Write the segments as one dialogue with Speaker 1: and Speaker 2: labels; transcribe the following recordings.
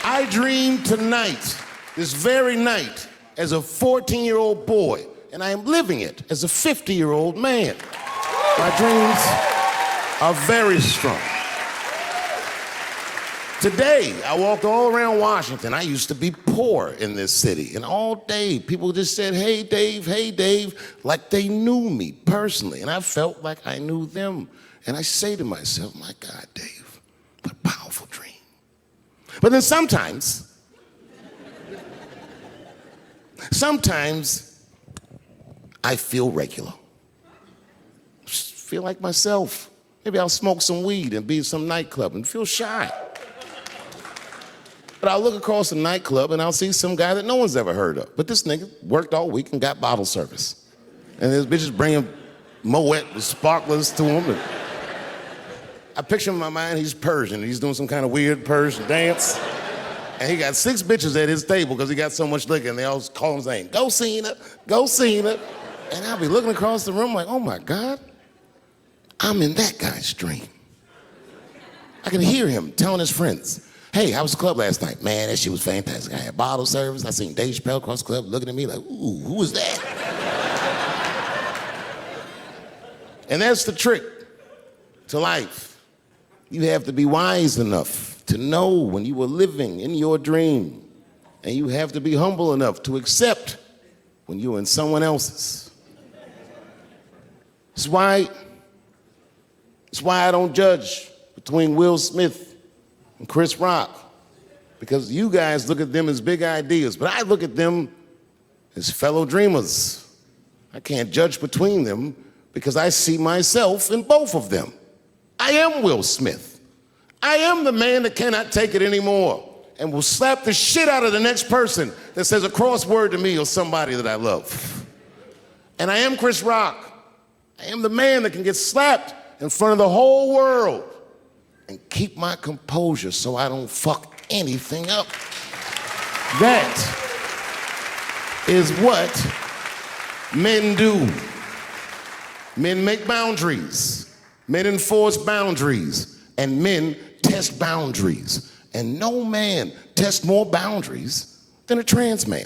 Speaker 1: I dreamed tonight, this very night, as a 14-year-old boy, and I am living it as a 50-year-old man. My dreams are very strong. Today, I walked all around Washington. I used to be poor in this city, and all day people just said, hey, Dave, like they knew me personally, and I felt like I knew them. And I say to myself, my God, Dave, what a powerful dream. But then sometimes I feel regular. Just feel like myself. Maybe I'll smoke some weed and be in some nightclub and feel shy. But I'll look across the nightclub and I'll see some guy that no one's ever heard of. But this nigga worked all week and got bottle service. And there's bitches bringing Moet with sparklers to him. And I picture in my mind he's Persian. He's doing some kind of weird Persian dance. And he got 6 bitches at his table because he got so much liquor, and they all call his name. Go Cena, go Cena. And I'll be looking across the room like, oh my God, I'm in that guy's dream. I can hear him telling his friends, hey, how was the club last night? Man, that shit was fantastic. I had bottle service. I seen Dave Chappelle across the club looking at me like, ooh, who was that? And that's the trick to life. You have to be wise enough to know when you are living in your dream. And you have to be humble enough to accept when you're in someone else's. It's why I don't judge between Will Smith and Chris Rock. Because you guys look at them as big ideas, but I look at them as fellow dreamers. I can't judge between them because I see myself in both of them. I am Will Smith. I am the man that cannot take it anymore and will slap the shit out of the next person that says a crossword to me or somebody that I love. And I am Chris Rock. I am the man that can get slapped in front of the whole world and keep my composure so I don't fuck anything up. That is what men do. Men make boundaries. Men enforce boundaries. And men test boundaries. And no man tests more boundaries than a trans man.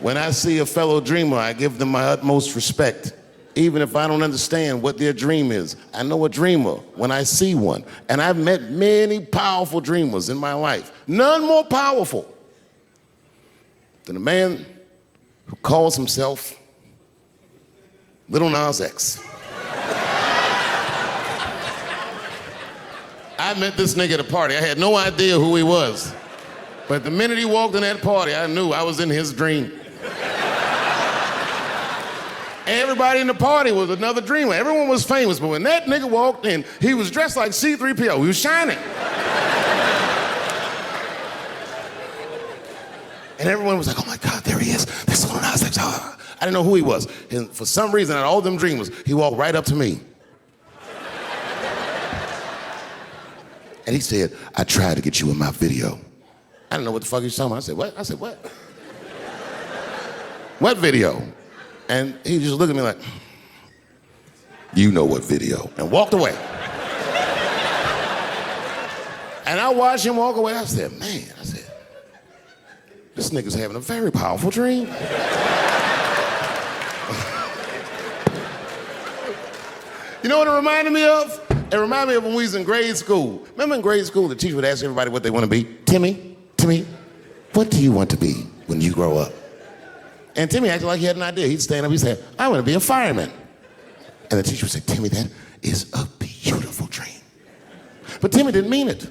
Speaker 1: When I see a fellow dreamer, I give them my utmost respect. Even if I don't understand what their dream is. I know a dreamer when I see one. And I've met many powerful dreamers in my life. None more powerful than a man who calls himself Little Nas X. I met this nigga at a party. I had no idea who he was. But the minute he walked in that party, I knew I was in his dream. Everybody in the party was another dreamer. Everyone was famous, but when that nigga walked in, he was dressed like C-3PO. He was shining. And everyone was like, oh my God, there he is. That's Little Nas X. I didn't know who he was. And for some reason, out of all them dreamers, he walked right up to me. And he said, I tried to get you in my video. I didn't know what the fuck he was talking about. I said, what? I said, what? What video? And he just looked at me like, you know what video, and walked away. And I watched him walk away. I said, man, this nigga's having a very powerful dream. You know what it reminded me of? It reminded me of when we was in grade school. Remember in grade school, the teacher would ask everybody what they want to be? Timmy, what do you want to be when you grow up? And Timmy acted like he had an idea. He'd stand up, he'd say, I want to be a fireman. And the teacher would say, Timmy, that is a beautiful dream. But Timmy didn't mean it.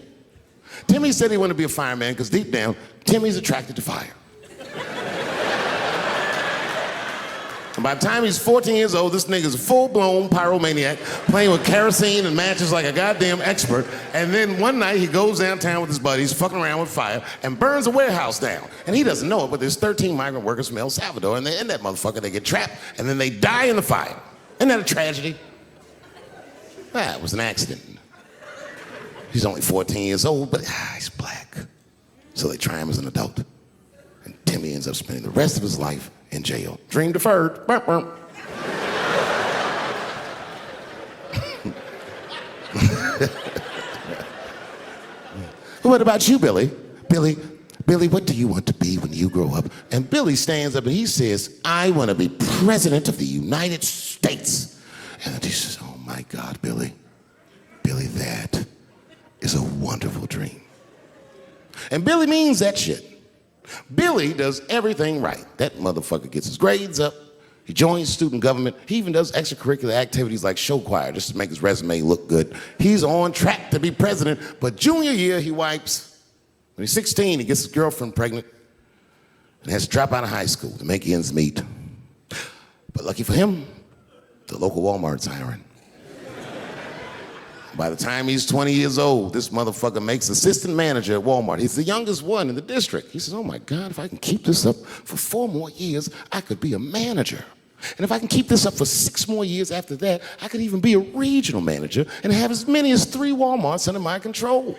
Speaker 1: Timmy said he wanted to be a fireman because deep down, Timmy's attracted to fire. And by the time he's 14 years old, this nigga's a full-blown pyromaniac, playing with kerosene and matches like a goddamn expert. And then one night he goes downtown with his buddies, fucking around with fire, and burns a warehouse down. And he doesn't know it, but there's 13 migrant workers from El Salvador, and in that motherfucker, they get trapped, and then they die in the fire. Isn't that a tragedy? It was an accident. He's only 14 years old, but he's black. So they try him as an adult. And Timmy ends up spending the rest of his life in jail. Dream deferred. Burp, burp. What about you, Billy? Billy, what do you want to be when you grow up? And Billy stands up and he says, I want to be president of the United States. And he says, oh my God, Billy, that is a wonderful dream. And Billy means that shit. Billy does everything right. That motherfucker gets his grades up. He joins student government. He even does extracurricular activities like show choir just to make his resume look good. He's on track to be president, but junior year he wipes. When he's 16, he gets his girlfriend pregnant and has to drop out of high school to make ends meet. But lucky for him, the local Walmart's hiring. By the time he's 20 years old, this motherfucker makes assistant manager at Walmart. He's the youngest one in the district. He says, oh my God, if I can keep this up for 4 more years, I could be a manager. And if I can keep this up for 6 more years after that, I could even be a regional manager and have as many as 3 Walmarts under my control.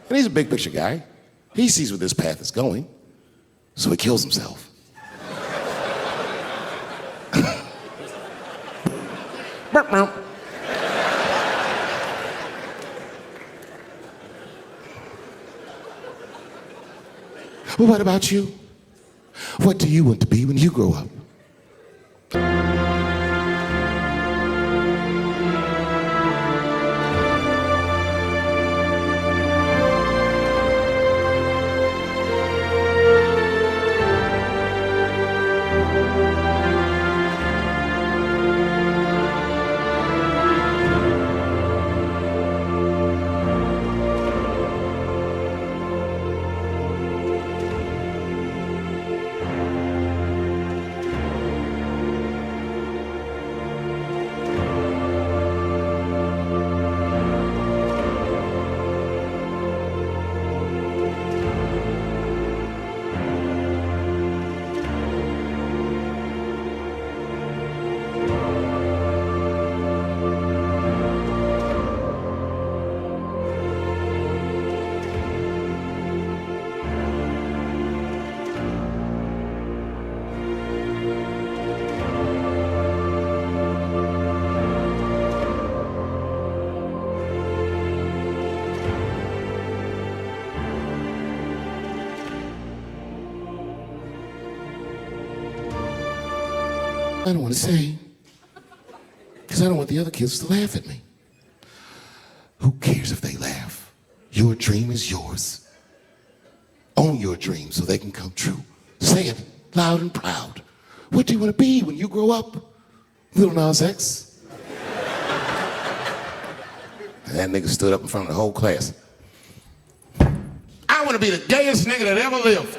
Speaker 1: And he's a big picture guy. He sees where this path is going, so he kills himself. Burp, burp. Well, what about you? What do you want to be when you grow up? I don't want to say, because I don't want the other kids to laugh at me. Who cares if they laugh? Your dream is yours. Own your dream so they can come true. Say it loud and proud. What do you want to be when you grow up? Little Nas X. And that nigga stood up in front of the whole class. I want to be the gayest nigga that ever lived.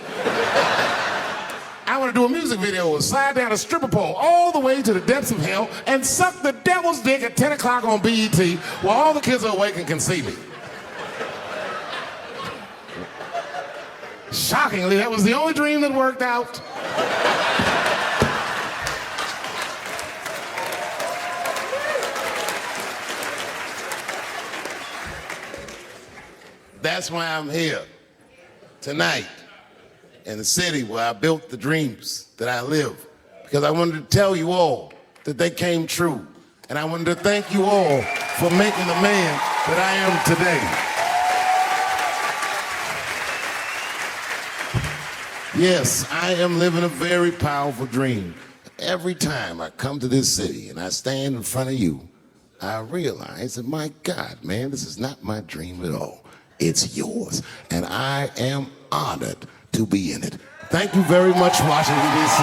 Speaker 1: I want to do a music video and slide down a stripper pole all the way to the depths of hell and suck the devil's dick at 10 o'clock on BET while all the kids are awake and can see me. Shockingly, that was the only dream that worked out. That's why I'm here tonight in the city where I built the dreams that I live, because I wanted to tell you all that they came true. And I wanted to thank you all for making the man that I am today. Yes, I am living a very powerful dream. Every time I come to this city and I stand in front of you, I realize that, my God, man, this is not my dream at all. It's yours. And I am honored to be in it. Thank you very much, Washington, D.C.